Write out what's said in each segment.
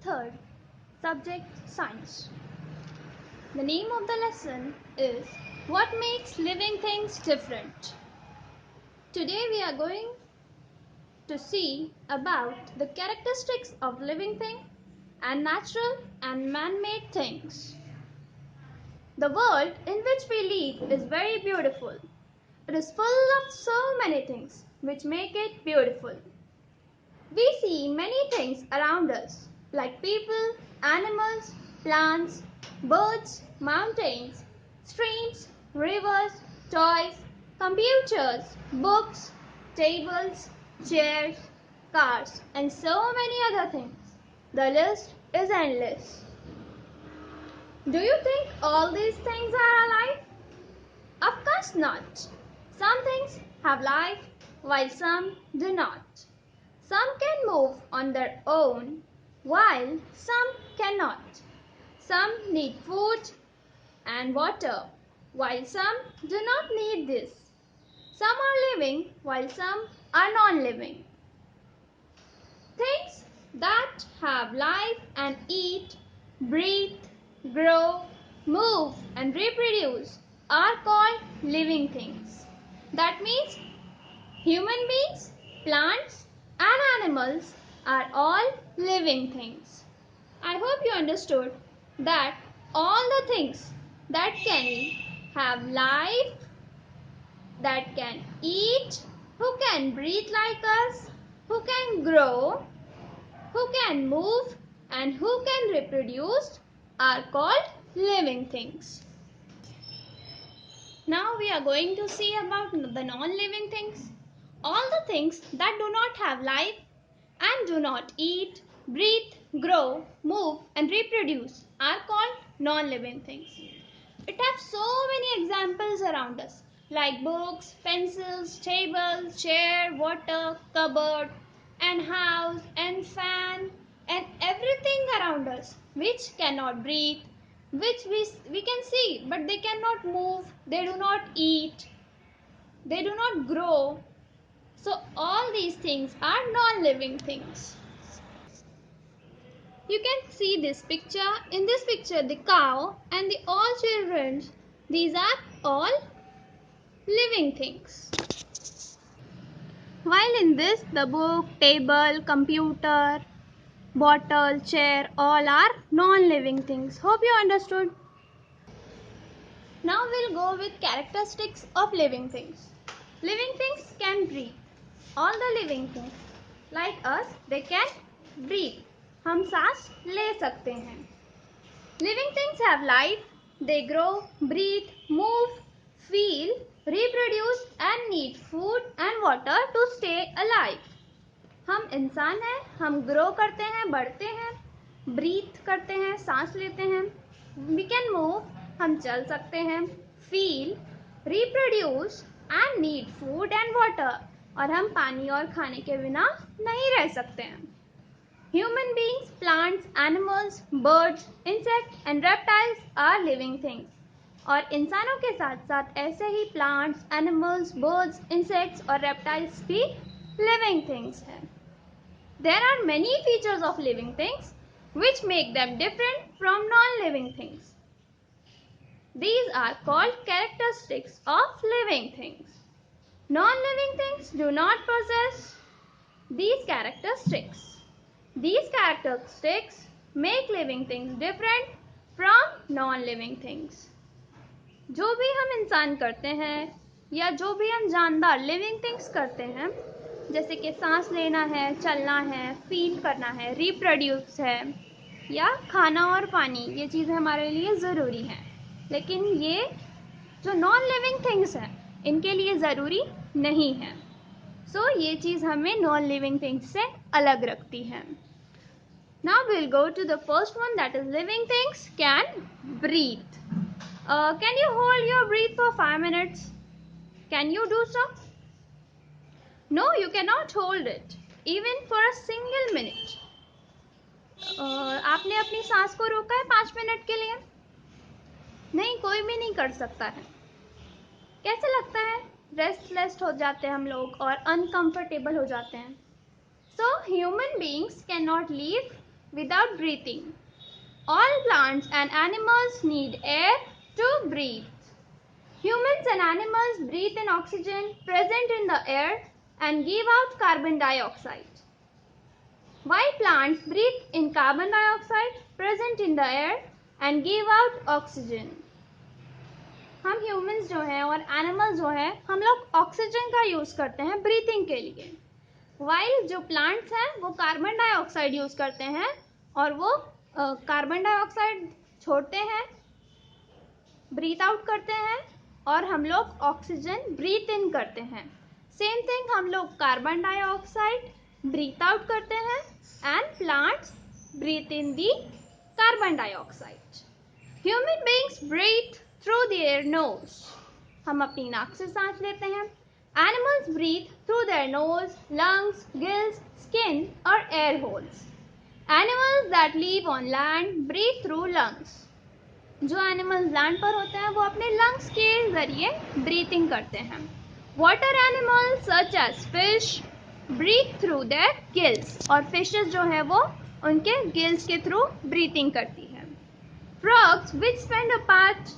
Third, subject science. The name of the lesson is What Makes Living Things Different. Today we are going to see about the characteristics of living things and natural and man-made things. The world in which we live is very beautiful. It is full of so many things which make it beautiful. We see many things around us like people, animals, plants, birds, mountains, streams, rivers, toys, computers, books, tables, chairs, cars, and so many other things. The list is endless. Do you think all these things are alive? Of course not. Some things have life while some do not. Some can move on their own while some cannot. Some need food and water while some do not need this. Some are living while some are non-living. Things that have life and eat, breathe, grow, move and reproduce are called living things. That means human beings, plants and animals are all living things. I hope you understood that all the things that can have life, that can eat, who can breathe like us, who can grow, who can move and who can reproduce are called living things. Now we are going to see about the non-living things. All the things that do not have life and do not eat, breathe, grow, move and reproduce are called non-living things. It has so many examples around us like books, pencils, tables, chair, water, cupboard and house and fan and everything around us which cannot breathe, which we can see but they cannot move, they do not eat, they do not grow. So all these things are non-living things. You can see this picture. In this picture the cow and the all children, these are all living things. While in this the book, table, computer, bottle, chair all are non-living things. Hope you understood. Now we'll go with characteristics of living things. Living things can breathe. All the living things like us, they can breathe. हम सांस ले सकते हैं. Living things have life. They grow, breathe, move, feel, reproduce and need food and water to stay alive. हम इंसान हैं, हम grow करते हैं, बढ़ते हैं, ब्रीथ करते हैं, सांस लेते हैं. We can move, हम चल सकते हैं, feel, reproduce and need food and water. और हम पानी और खाने के बिना नहीं रह सकते हैं. Human beings, plants, animals, birds, insects and reptiles are living things. और इंसानों के साथ साथ ऐसे ही plants, animals, birds, insects और reptiles भी living things हैं. There are many features of living things which make them different from non-living things. These are called characteristics of living things. Non-living things do not possess these characteristics. These characteristics make living things different from non-living things. जो भी हम इंसान करते हैं या जो भी हम जानदार living things करते हैं, जैसे कि सांस लेना है, चलना है, फील करना है, रिप्रोड्यूस है या खाना और पानी, ये चीज़ें हमारे लिए ज़रूरी हैं. लेकिन ये जो नॉन लिविंग थिंग्स हैं इनके लिए ज़रूरी नहीं है. सो ये चीज़ हमें नॉन लिविंग थिंग्स से अलग रखती है. Now we'll go to the first one, that is living things can breathe. Can you hold your breath for 5 minutes? Can you do so? No, you cannot hold it even for a single minute. आपने अपनी सांस को रोका है 5 minute के लिए? नहीं, कोई भी नहीं कर सकता है. कैसे लगता है? रेस्टलेस हो जाते हैं हम लोग और अनकंफर्टेबल हो जाते हैं. So human beings cannot live without breathing. All plants and animals need air to breathe. Humans and animals breathe in oxygen present in the air and give out carbon dioxide. While plants breathe in carbon dioxide present in the air and give out oxygen. हम humans जो हैं और animals जो हैं हम लोग oxygen का use करते हैं ब्रीथिंग के लिए, वाइल जो प्लांट्स हैं वो कार्बन डाइऑक्साइड यूज़ करते हैं और वो कार्बन डाइऑक्साइड छोड़ते हैं, ब्रीथ आउट करते हैं और हम लोग ऑक्सीजन ब्रीथ इन करते हैं. सेम थिंग हम लोग कार्बन डाइऑक्साइड ब्रीथ आउट करते हैं and plants breathe in the carbon dioxide. Human beings breathe through their nose. हम अपनी नाक से सांस लेते हैं. Animals breathe through their nose, lungs, gills, skin और air holes. Animals that live on land breathe through lungs. जो animals land पर होते हैं वो अपने लंग्स के जरिए ब्रीथिंग करते हैं. Water animals such as fish breathe through their gills. और फिशेस जो है वो उनके गिल्स के थ्रू ब्रीथिंग करती है. Frogs, which spend a part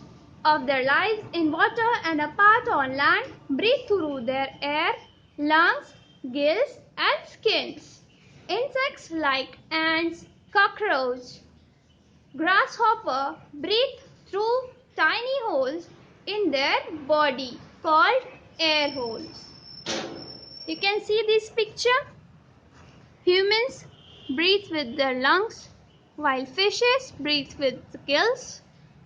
of their lives in water and a part on land, breathe through their air, lungs, gills, and skins. Insects like ants, cockroach, grasshopper breathe through tiny holes in their body called air holes. You can see this picture. Humans breathe with their lungs, while fishes breathe with gills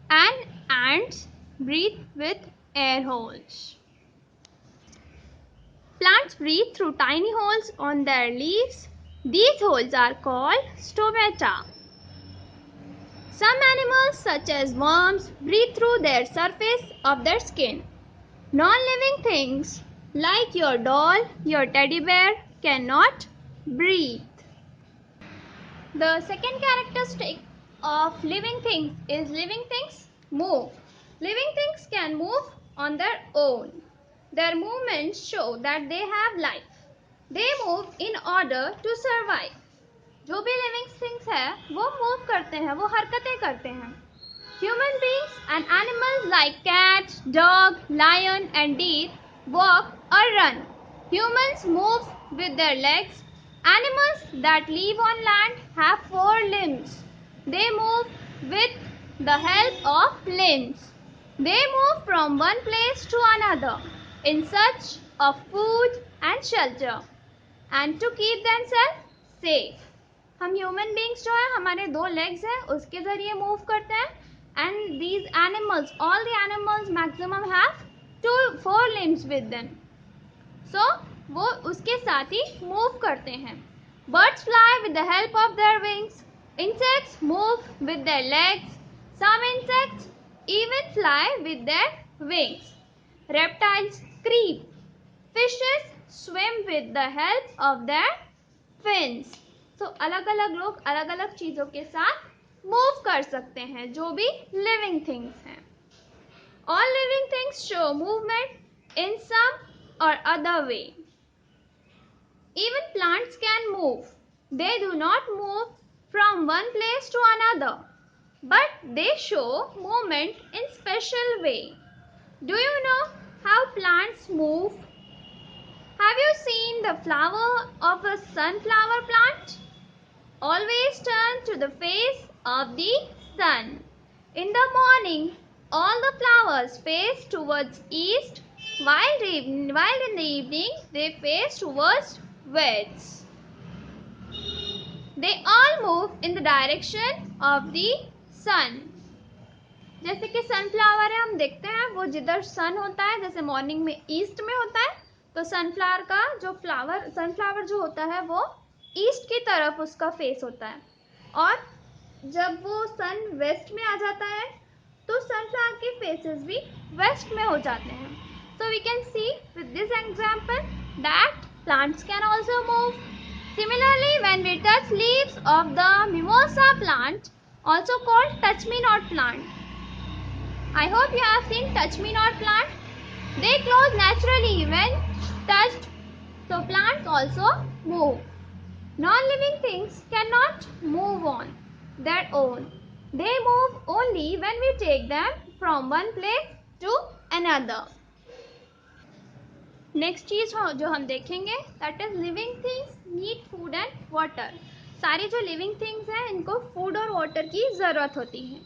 and ants breathe with air holes. Plants breathe through tiny holes on their leaves. These holes are called stomata. Some animals such as worms breathe through their surface of their skin. Non-living things like your doll, your teddy bear cannot breathe. The second characteristic of living things is living things move. Living things can move on their own. Their movements show that they have life. They move in order to survive. जो भी living things है वो move करते हैं, वो हरकतें करते हैं. Human beings and animals like cat, dog, lion and deer walk or run. Humans move with their legs. Animals that live on land have 4 limbs. They move with the help of limbs. They move from one place to another in search of food and shelter and to keep themselves safe. हम human beings जो है हमारे 2 legs हैं उसके ज़रिए move करते हैं and these animals, all the animals maximum have 4 limbs with them. So वो उसके साथ ही मूव करते हैं. Birds fly with the help of their wings. Insects move with their legs. Some insects even fly with their wings. Reptiles creep. Fishes swim with the help of their fins. So अलग अलग लोग अलग अलग चीज़ों के साथ move कर सकते हैं जो भी living things हैं. All living things show movement in some or other way. Even plants can move. They do not move from one place to another, but they show movement in special way. Do you know how plants move? Have you seen the flower of a sunflower plant? Always turn to the face of the sun. In the morning, all the flowers face towards east, while in the evening they face towards west. They all move in the direction of the sun. जैसे कि sunflower है, हम देखते हैं वो जिधर सन होता है, जैसे मॉर्निंग में ईस्ट में होता है, तो सनफ्लावर का जो सनफ्लावर जो होता है वो ईस्ट की तरफ उसका फेस होता है, और जब वो सन वेस्ट में आ जाता है तो सनफ्लावर के फेसेस भी वेस्ट में हो जाते हैं. So we can see with this example that plants can also move. Similarly, when we touch leaves of the mimosa plant, also called touch me not plant. I hope you have seen touch me not plant. They close naturally when touched. So plants also move. Non-living things cannot move on their own. They move only when we take them from one place to another. Next चीज जो हम देखेंगे that is living things need food and water. सारी जो living things हैं इनको food और water की जरूरत होती है.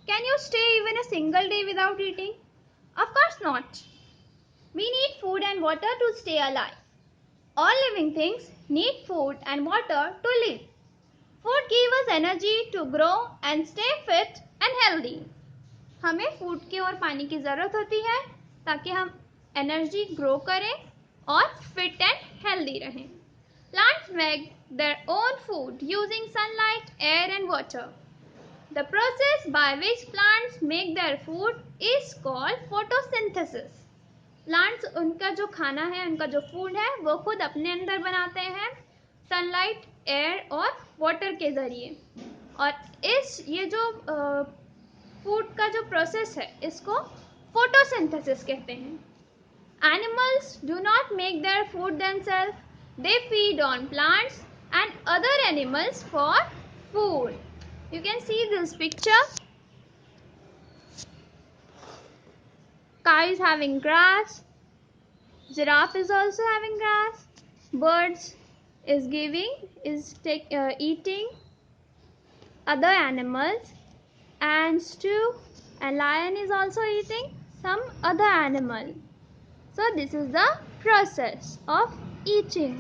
Can you stay even a single day without eating? Of course not. We need food and water to stay alive. All living things need food and water to live. Food gives us energy to grow and stay fit and healthy. हमें food की और पानी की ज़रूरत होती है ताकि हम एनर्जी ग्रो करें और फिट एंड हेल्दी रहें. Plants make their own food using sunlight, air and water. The process by which plants make their food is called photosynthesis. Plants उनका जो खाना है, उनका जो फूड है, वो खुद अपने अंदर बनाते हैं सनलाइट, एयर और वाटर के ज़रिए. और ये जो फूड का जो प्रोसेस है इसको फोटोसिंथेसिस कहते हैं. Animals do not make their food themselves. They feed on plants and other animals for food. You can see this picture. Cow is having grass. Giraffe is also having grass. Birds is eating other animals. Ants too. And lion is also eating some other animal. So this is the process of eating.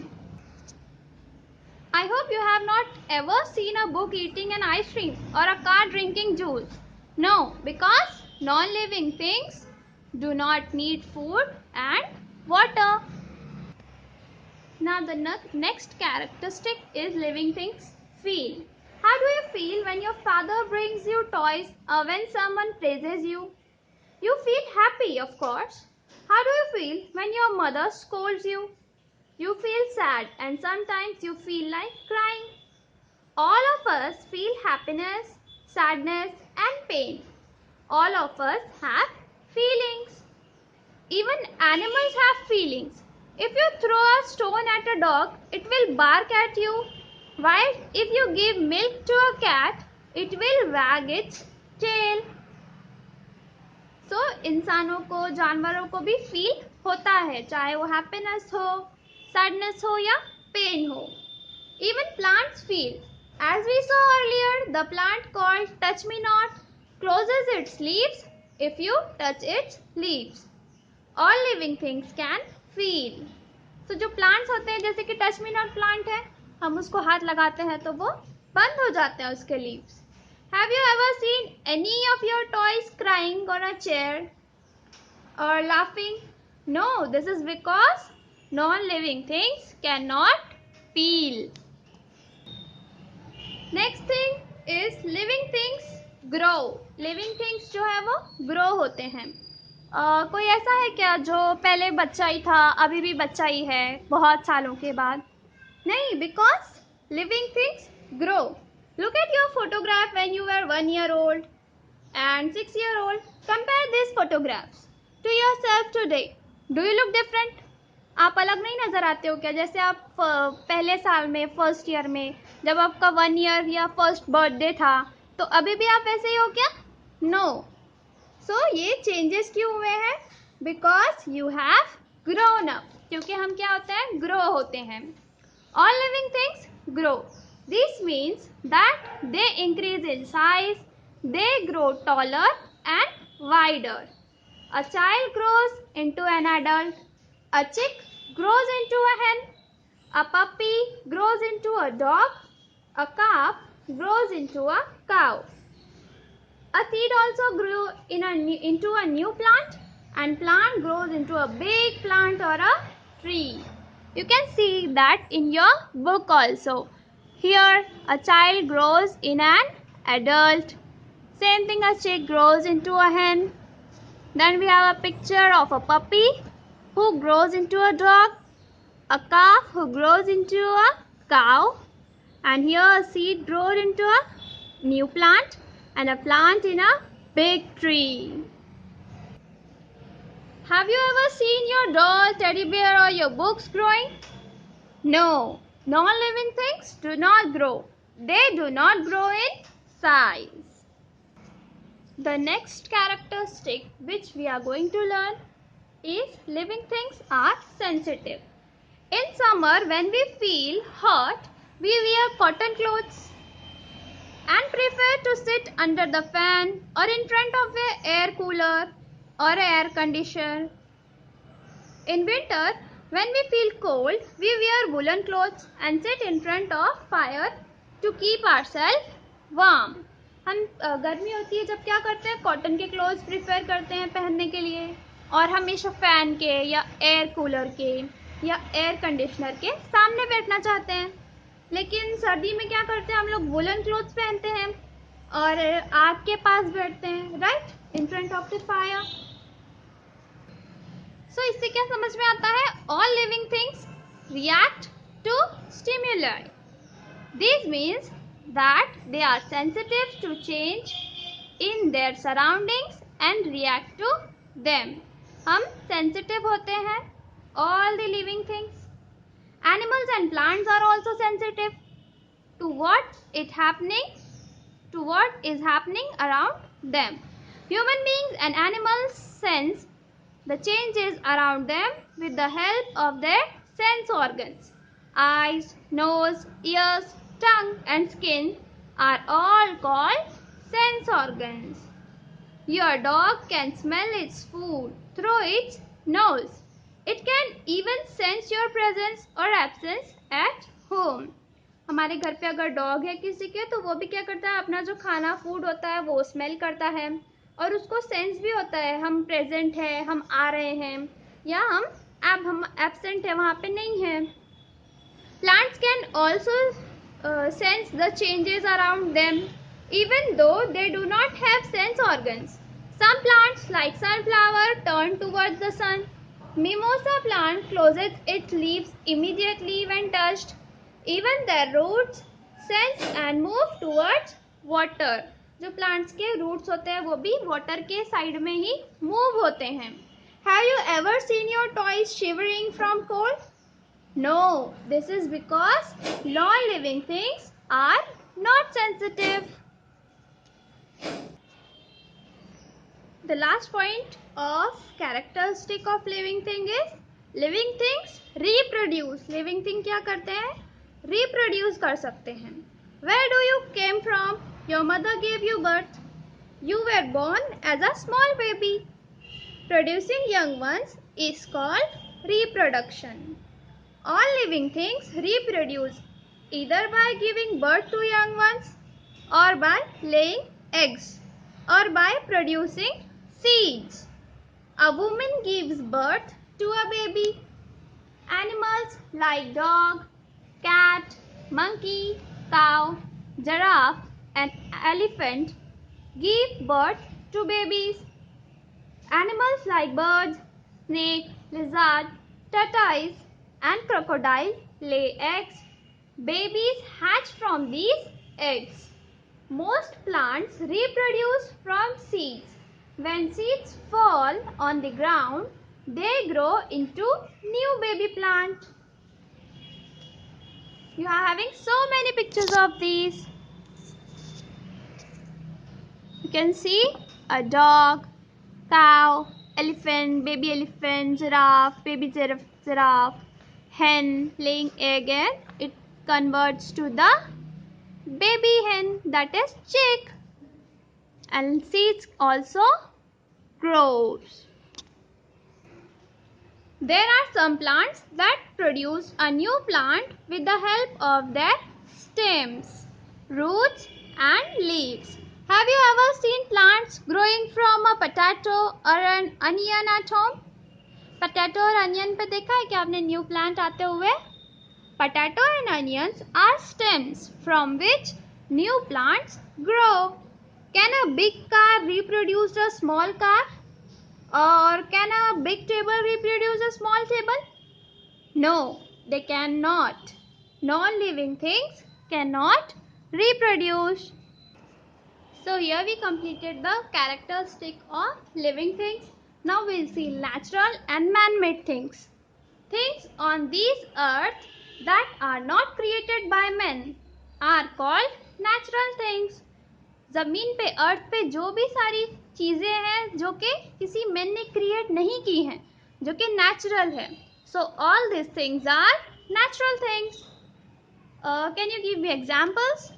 I hope you have not ever seen a book eating an ice cream or a car drinking juice. No, because non-living things do not need food and water. Now the next characteristic is living things feel. How do you feel when your father brings you toys or when someone praises you? You feel happy, of course. How do you feel when your mother scolds you? You feel sad and sometimes you feel like crying. All of us feel happiness, sadness and pain. All of us have feelings. Even animals have feelings. If you throw a stone at a dog, it will bark at you. While if you give milk to a cat, it will wag its tail. So, इंसानों को, जानवरों को भी feel होता है, चाहे वो happiness हो, सैडनेस हो या पेन हो. Even plants feel. As we saw earlier, the plant called touch me not closes its leaves if you touch its leaves. All living things can feel. So जो plants होते हैं, जैसे कि touch me not plant है, हम उसको हाथ लगाते हैं तो वो बंद हो जाते हैं उसके leaves. Have you ever seen any of your toys crying on a chair or laughing? No, this is because non-living things cannot feel. Next thing is living things grow. Living things जो है वो grow होते हैं. कोई ऐसा है क्या जो पहले बच्चा ही था, अभी भी बच्चा ही है बहुत सालों के बाद? नहीं, because living things grow. Look at your photograph when you were 1 year old and 6 year old. Compare these photographs to yourself today. Do you look different? आप अलग नहीं नज़र आते हो क्या? जैसे आप पहले साल में, फर्स्ट ईयर में, जब आपका 1 ईयर या फर्स्ट बर्थडे था, तो अभी भी आप ऐसे ही हो क्या? नो. सो ये चेंजेस क्यों हुए हैं? Because you have grown up. क्योंकि हम क्या होते हैं? ग्रो होते हैं. All living things grow. This means that they increase in size, they grow taller and wider. A child grows into an adult. A chick grows into a hen. A puppy grows into a dog. A calf grows into a cow. A seed also grew into a new plant, and plant grows into a big plant or a tree. You can see that in your book also. Here a child grows in an adult. Same thing, a chick grows into a hen. Then we have a picture of a puppy who grows into a dog, a calf who grows into a cow, and here a seed grows into a new plant and a plant in a big tree. Have you ever seen your doll, teddy bear or your books growing? No, Non-living things do not grow. They do not grow in size. The next characteristic which we are going to learn is living things are sensitive. In summer, when we feel hot, we wear cotton clothes and prefer to sit under the fan or in front of an air cooler or air conditioner. In winter, when we feel cold, we wear woolen clothes and sit in front of fire to keep ourselves warm. हम गर्मी होती है जब क्या करते हैं, cotton के clothes prefer करते हैं पहनने के लिए और हमेशा फैन के या एयर कूलर के या एयर कंडीशनर के सामने बैठना चाहते हैं. लेकिन सर्दी में क्या करते हैं, हम लोग वुलन क्लोथ्स पहनते हैं और आग के पास बैठते हैं, right, in front of the fire. So इससे क्या समझ में आता है, all living things react to stimuli. This means that they are sensitive to change in their surroundings and react to them. हम सेंसिटिव होते हैं, all the living things. Animals and plants are also sensitive to what is happening around them. Human beings and animals sense the changes around them with the help of their sense organs. Eyes, nose, ears, tongue and skin are all called sense organs. Your dog can smell its food through its nose. It can even sense your presence or absence at home. हमारे घर पे अगर dog है किसी के, तो वो भी क्या करता है, अपना जो खाना फूड होता है वो स्मेल करता है और उसको सेंस भी होता है हम प्रेजेंट है, हम आ रहे हैं या हम एब्सेंट है, वहाँ पे नहीं है. Plants can also sense the changes around them even though they do not have sense organs. Some plants like sunflower turn towards the sun. Mimosa plant closes its leaves immediately when touched. Even their roots sense and move towards water. जो plants के roots होते हैं वो भी water के side में ही move होते हैं. Have you ever seen your toys shivering from cold? No, this is because non-living things are not sensitive. The last point of characteristic of living thing is living things reproduce. Living thing क्या करते हैं, reproduce कर सकते हैं. Where do you came from? Your mother gave you birth. You were born as a small baby. Producing young ones is called reproduction. All living things reproduce either by giving birth to young ones or by laying eggs or by producing seeds. A woman gives birth to a baby. Animals like dog, cat, monkey, cow, giraffe and elephant give birth to babies. Animals like birds, snake, lizard, tortoise and crocodile lay eggs. Babies hatch from these eggs. Most plants reproduce from seeds. When seeds fall on the ground, they grow into new baby plant. You are having so many pictures of these. You can see a dog, cow, elephant, giraffe, baby giraffe, hen laying egg and it converts to the baby hen, that is chick, and seeds also grows. There are some plants that produce a new plant with the help of their stems, roots and leaves. Have you ever seen plants growing from a potato or an onion at home? Potato और onion पे देखा है क्या आपने new plant आते हुए? Potato and onions are stems from which new plants grow. Can a big car reproduce a small car? Or can a big table reproduce a small table? No, they cannot. Non-living things cannot reproduce. So here we completed the characteristic of living things. Now we'll see natural and man-made things. Things on this earth that are not created by men are called natural things. जमीन पे अर्थ पे जो भी सारी चीजें हैं जो कि किसी मैन ने क्रिएट नहीं की हैं, जो कि नेचुरल है, so all this things are natural things. Can you give me examples?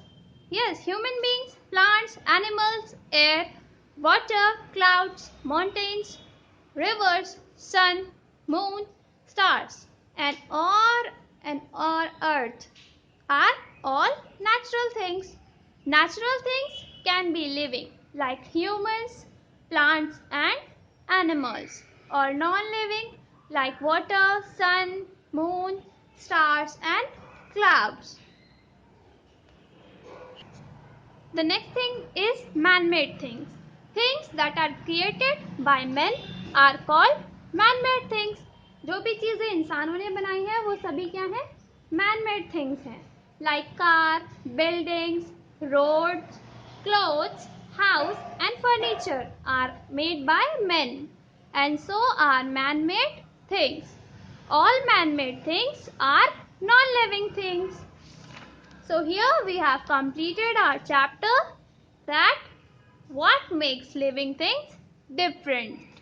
Yes, human beings, plants, animals, air, water, clouds, mountains, rivers, sun, moon, stars, and earth are all natural things. Natural things can be living like humans, plants and animals, or non-living like water, sun, moon, stars and clouds. The next thing is man-made things. Things that are created by men are called man-made things. जो भी चीजें इंसानों ने बनाई हैं वो सभी क्या हैं? Man-made things हैं. Like car, buildings, roads, clothes, house and furniture are made by men, and so are man-made things. All man-made things are non-living things. So here we have completed our chapter that what makes living things different.